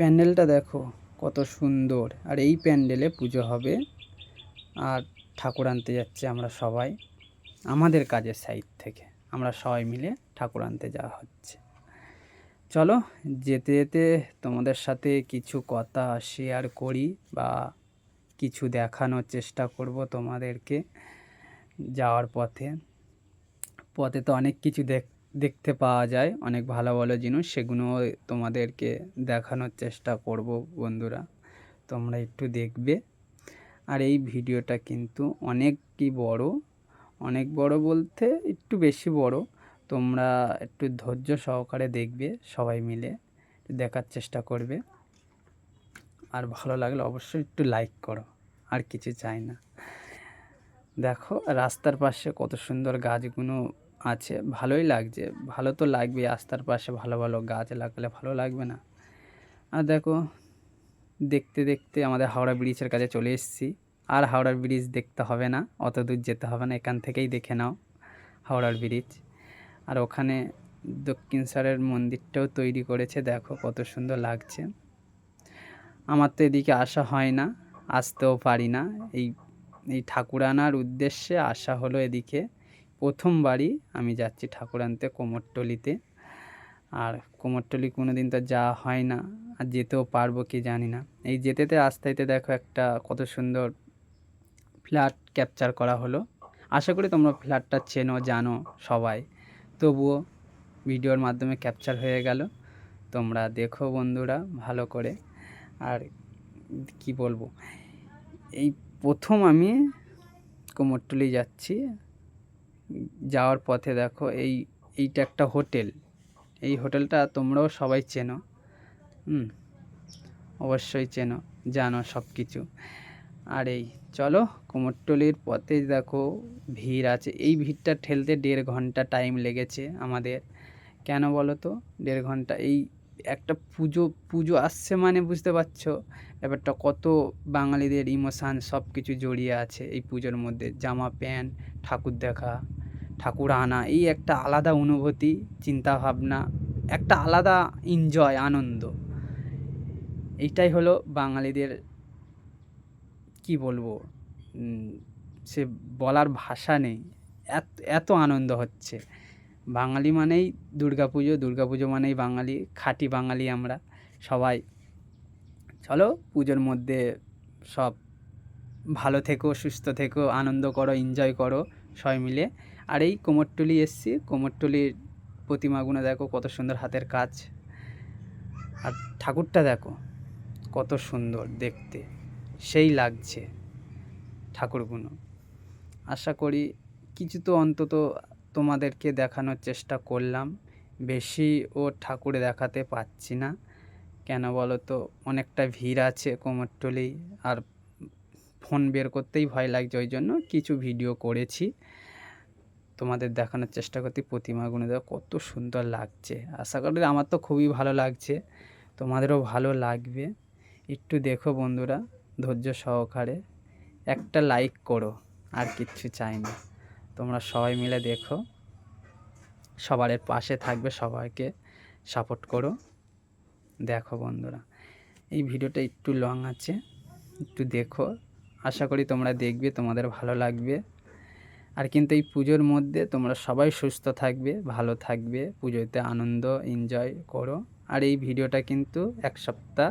প্যান্ডেলটা দেখো কত সুন্দর। আর এই প্যান্ডেলে পুজো হবে আর ঠাকুর আনতে যাচ্ছি আমরা সবাই, আমাদের কাজের সাইড থেকে আমরা সবাই মিলে ঠাকুর আনতে যাওয়া হচ্ছে। চলো যেতে যেতে তোমাদের সাথে কিছু কথা শেয়ার করি বা কিছু দেখানোর চেষ্টা করব তোমাদেরকে। যাওয়ার পথে পথে তো অনেক কিছু দেখতে পাওয়া যায়, অনেক ভালো ভালো জিনিস, সেগুলো তোমাদেরকে দেখানোর চেষ্টা করব বন্ধুরা, তোমরা একটু দেখবে। আর এই ভিডিওটা কিন্তু অনেকই বড়, অনেক বড় বলতে একটু বেশি বড়। তোমরা একটু ধৈর্য সহকারে দেখবে, সবাই মিলে দেখার চেষ্টা করবে। আর ভালো লাগলে অবশ্যই একটু লাইক করো, আর কিছু চাই না। দেখো রাস্তার পাশে কত সুন্দর গাছগুলো আছে, ভালোই লাগছে। ভালো তো লাগবে, রাস্তার পাশে ভালো ভালো গাছ লাগলে ভালো লাগবে না? আর দেখো দেখতে দেখতে আমাদের হাওড়া ব্রিজের কাছে চলে এসেছি। আর হাওড়ার ব্রিজ দেখতে হবে না, অত দূর যেতে হবে না, এখান থেকেই দেখে নাও হাওড়ার ব্রিজ। আর ওখানে দক্ষিণেশ্বরের মন্দিরটাও তৈরি করেছে, দেখো কত সুন্দর লাগছে। আমার তো এদিকে আসা হয় না, আসতেও পারি না। এই ঠাকুর আনার উদ্দেশ্যে আসা হলো এদিকে। প্রথমবারই আমি যাচ্ছি ঠাকুর আনতে কুমোরটুলিতে। আর কুমোরটুলি কোনো দিন তো যাওয়া হয় না, আর যেতেও পারবো কি জানি না। এই যেতে আসতে দেখো একটা কত সুন্দর ফ্ল্যাট ক্যাপচার করা হলো। আশা করি তোমরা ফ্ল্যাটটা চেনো, জানো সবাই, তবুও ভিডিওর মাধ্যমে ক্যাপচার হয়ে গেল। তোমরা দেখো বন্ধুরা ভালো করে। আর কি বলবো, এই প্রথম আমি কুমোরটুলি যাচ্ছি। যাওয়ার পথে দেখো এইটা একটা হোটেল। এই হোটেলটা তোমরাও সবাই চেনো, অবশ্যই চেনো, জানো সব কিছু। আর এই চলো কুমোরটুলির পথে দেখো ভিড় আছে। এই ভিড়টা ঠেলতে 1.5 ঘন্টা টাইম লেগেছে আমাদের। কেন বলো তো 1.5 ঘন্টা? এই একটা পুজো আসছে মানে বুঝতে পারছো ব্যাপারটা, কত বাঙালিদের ইমোশান সব কিছু জড়িয়ে আছে এই পুজোর মধ্যে। জামা প্যান্ট, ঠাকুর দেখা, ঠাকুর আনা, এই একটা আলাদা অনুভূতি, চিন্তাভাবনা, একটা আলাদা এনজয়, আনন্দ। এইটাই হলো বাঙালিদের, কি বলবো, সে বলার ভাষা নেই, এত এত আনন্দ হচ্ছে। বাঙালি মানেই দুর্গাপুজো, দুর্গাপুজো মানেই বাঙালি, খাঁটি বাঙালি আমরা সবাই। চলো পুজোর মধ্যে সব ভালো থেকো, সুস্থ থেকো, আনন্দ করো, এনজয় করো সবাই মিলে। আর এই কুমোরটুলি এসছি, কুমোরটুলির প্রতিমাগুলো দেখো কত সুন্দর হাতের কাজ। আর ঠাকুরটা দেখো কত সুন্দর দেখতে, সেই লাগছে ঠাকুরগুলো। আশা করি কিছু তো অন্তত তোমাদেরকে দেখানোর চেষ্টা করলাম। বেশি ও ঠাকুর দেখাতে পারছি না, কেন বলো তো অনেকটা ভিড় আছে কুমোরটুলি, আর ফোন বের করতেই ভয় লাগছে, ওই জন্য কিছু ভিডিও করেছি তোমাদের দেখানোর চেষ্টা করতে। প্রতিমাগুলো দেখো কত সুন্দর লাগছে। আশা করি আমার তো খুবই ভালো লাগছে, তোমাদেরও ভালো লাগবে। একটু দেখো বন্ধুরা ধৈর্য সহকারে, একটা লাইক করো, আর কিচ্ছু চাই না। তোমরা সবাই মিলে দেখো, সবার পাশে থাকবে, সবাইকে সাপোর্ট করো। দেখো বন্ধুরা এই ভিডিওটা একটু লং আছে, একটু দেখো, আশা করি তোমরা দেখবে, তোমাদের ভালো লাগবে। আর কিন্তু এই পুজোর মধ্যে তোমরা সবাই সুস্থ থাকবে, ভালো থাকবে, পুজোতে আনন্দ এনজয় করো। আর এই ভিডিওটা কিন্তু 1 সপ্তাহ